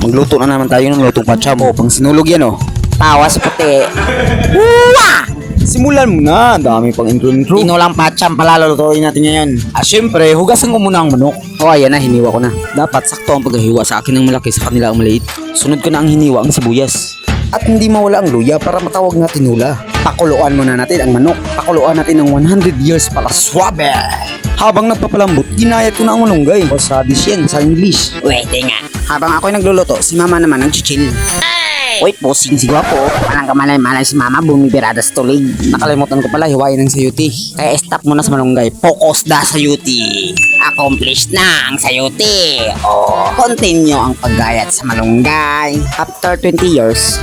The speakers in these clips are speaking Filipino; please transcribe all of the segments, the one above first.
Magluto na naman tayo ng lutong pacham. Oh, pang sinulog yan oh. Tawas puti. Wah! Simulan mo na. Dami pang intro. Tinulang pacham pala lulutuin natin ngayon. Siyempre, hugasan ko muna ang manok. Oh, ayan na, hiniwa ko na. Dapat sakto ang paghiwa sa akin ng malaki sa kanila ang maliit. Sunod ko na ang hiniwa ang sibuyas. At hindi mawala ang luya para matawag na tinula. Pakuluan muna natin ang manok. Pakuluan natin ng 100 years para swabe. Habang nagpapalambot, ginayat ko na ang malunggay. O sadis yan sa English. Pwede nga. Habang ako'y nagluluto, si mama naman nag-chill. Uy, posing si Gwapo. Walang kamalay-malay si mama, bumibirada sa tulig. Nakalimutan ko pala, hiwain ng sayuti. Kaya stop muna sa malunggay. Focus na sa sayuti. Accomplished na ang sayuti. Oh, continue ang paggayat sa malunggay. After 20 years,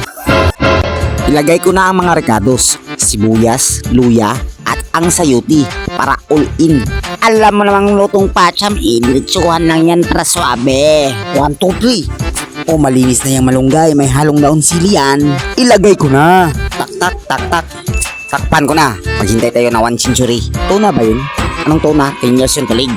ilagay ko na ang mga recados, sibuyas, luya, at ang sayuti para all in. Alam mo namang lutong pacham, diretsuhan lang yan para swabe. 1, 2, 3. O malinis na yung malunggay, may halong daon sili yan. Ilagay ko na. Tak, tak, tak, tak. Takpan ko na. Maghintay tayo na 1 century. Tuna ba yun? Anong tuna? 10 years yung tulig.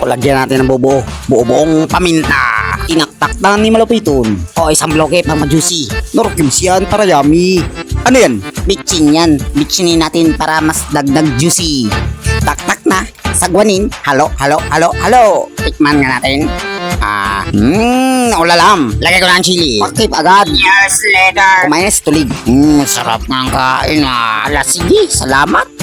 O lagyan natin ng buo. Buo-buong paminta. Tinaktak na ni malupiton. O isang bloke pang ma-juicy. Norkims yan para yummy. Ano yan? Bitchin yan. Bitchinin natin para mas dagdag juicy. Tak-tak na. Sagwanin. Halo, halo, halo, halo. Tikman nga natin. Ulalam. Lagay ko na ang chili. Pakip agad. Years later. Kumain na sa tulig. Sarap ng kain ah. Ala, sige. Salamat.